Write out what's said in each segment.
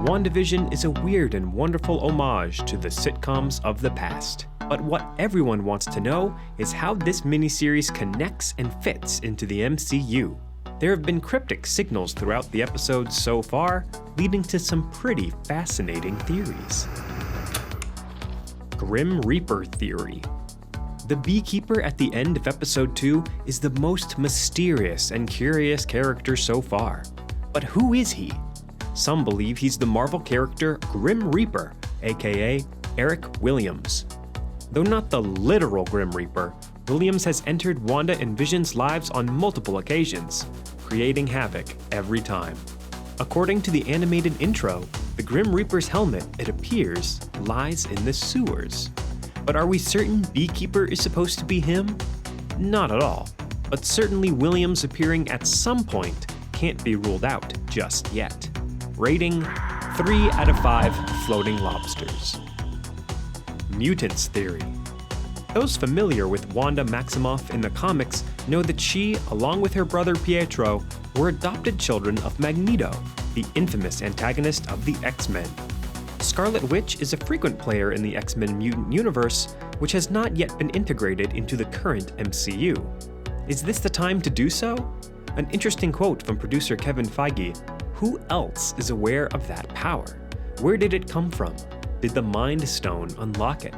WandaVision is a weird and wonderful homage to the sitcoms of the past. But what everyone wants to know is how this miniseries connects and fits into the MCU. There have been cryptic signals throughout the episodes so far, leading to some pretty fascinating theories. Grim Reaper Theory. The Beekeeper at the end of episode 2 is the most mysterious and curious character so far. But who is he? Some believe he's the Marvel character Grim Reaper, aka Eric Williams. Though not the literal Grim Reaper, Williams has entered Wanda and Vision's lives on multiple occasions, creating havoc every time. According to the animated intro, the Grim Reaper's helmet, it appears, lies in the sewers. But are we certain Beekeeper is supposed to be him? Not at all, but certainly Williams appearing at some point can't be ruled out just yet. Rating 3 out of 5 floating lobsters. Mutant Theory. Those familiar with Wanda Maximoff in the comics know that she, along with her brother Pietro, were adopted children of Magneto, the infamous antagonist of the X-Men. Scarlet Witch is a frequent player in the X-Men mutant universe, which has not yet been integrated into the current MCU. Is this the time to do so? An interesting quote from producer Kevin Feige. Who else is aware of that power? Where did it come from? Did the Mind Stone unlock it?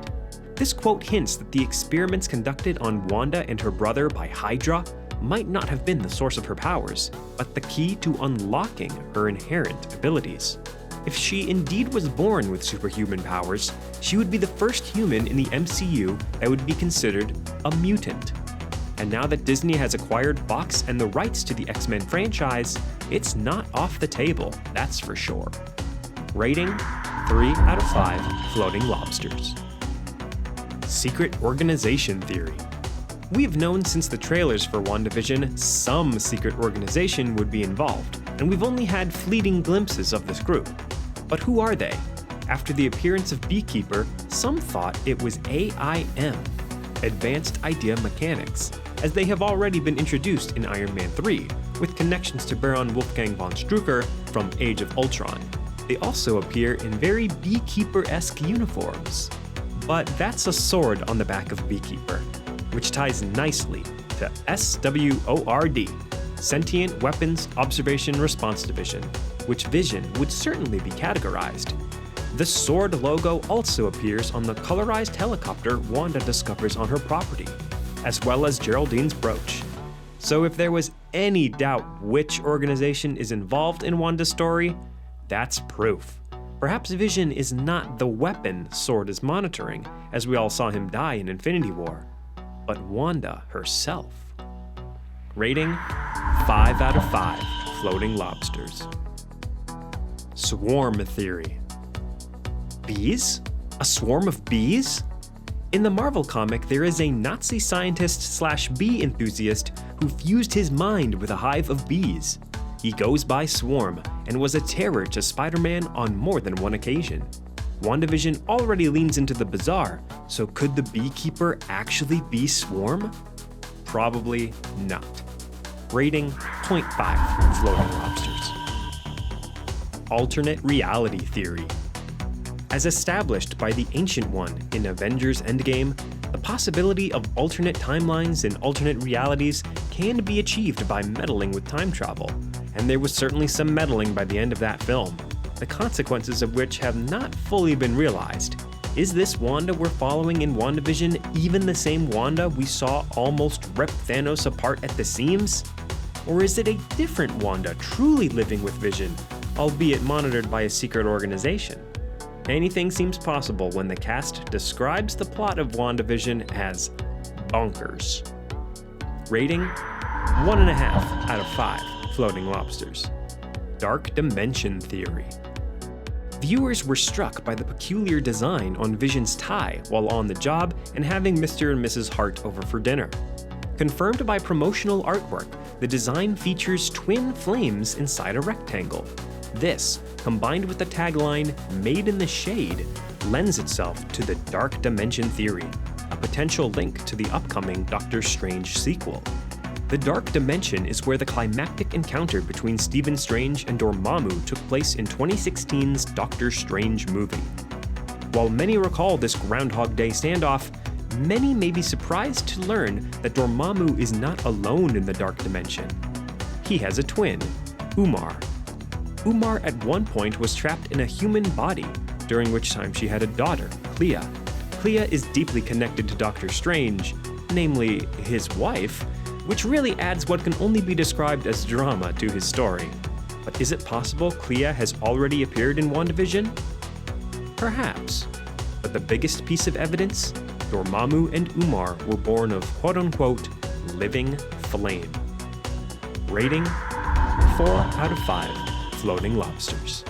This quote hints that the experiments conducted on Wanda and her brother by Hydra might not have been the source of her powers, but the key to unlocking her inherent abilities. If she indeed was born with superhuman powers, she would be the first human in the MCU that would be considered a mutant. And now that Disney has acquired Fox and the rights to the X-Men franchise, it's not off the table, that's for sure. Rating 3 out of 5 floating lobsters. Secret Organization Theory. We've known since the trailers for WandaVision some secret organization would be involved, and we've only had fleeting glimpses of this group. But who are they? After the appearance of Beekeeper, some thought it was AIM, Advanced Idea Mechanics, as they have already been introduced in Iron Man 3, with connections to Baron Wolfgang von Strucker from Age of Ultron. They also appear in very Beekeeper-esque uniforms. But that's a sword on the back of Beekeeper, which ties nicely to SWORD, Sentient Weapons Observation Response Division, which Vision would certainly be categorized. The sword logo also appears on the colorized helicopter Wanda discovers on her property, as well as Geraldine's brooch. So if there was any doubt which organization is involved in Wanda's story, that's proof. Perhaps Vision is not the weapon S.W.O.R.D. is monitoring, as we all saw him die in Infinity War, but Wanda herself. Rating 5 out of 5 floating lobsters. Swarm Theory. Bees? A swarm of bees? In the Marvel comic, there is a Nazi scientist/bee enthusiast who fused his mind with a hive of bees. He goes by Swarm and was a terror to Spider-Man on more than one occasion. WandaVision already leans into the bizarre, so could the Beekeeper actually be Swarm? Probably not. Rating 0.5 floating lobsters. Alternate Reality Theory. As established by the Ancient One in Avengers Endgame, the possibility of alternate timelines and alternate realities can be achieved by meddling with time travel, and there was certainly some meddling by the end of that film, the consequences of which have not fully been realized. Is this Wanda we're following in WandaVision even the same Wanda we saw almost rip Thanos apart at the seams? Or is it a different Wanda truly living with Vision, albeit monitored by a secret organization? Anything seems possible when the cast describes the plot of WandaVision as bonkers. Rating 1.5 out of 5 floating lobsters. Dark Dimension Theory. Viewers were struck by the peculiar design on Vision's tie while on the job and having Mr. and Mrs. Hart over for dinner. Confirmed by promotional artwork, the design features twin flames inside a rectangle. This, combined with the tagline, "Made in the Shade," lends itself to the Dark Dimension Theory, a potential link to the upcoming Doctor Strange sequel. The Dark Dimension is where the climactic encounter between Stephen Strange and Dormammu took place in 2016's Doctor Strange movie. While many recall this Groundhog Day standoff, many may be surprised to learn that Dormammu is not alone in the Dark Dimension. He has a twin, Umar. Umar at one point was trapped in a human body, during which time she had a daughter, Clea. Clea is deeply connected to Doctor Strange, namely his wife, which really adds what can only be described as drama to his story. But is it possible Clea has already appeared in WandaVision? Perhaps. But the biggest piece of evidence? Dormammu and Umar were born of quote-unquote living flame. Rating: 4 out of 5 floating lobsters.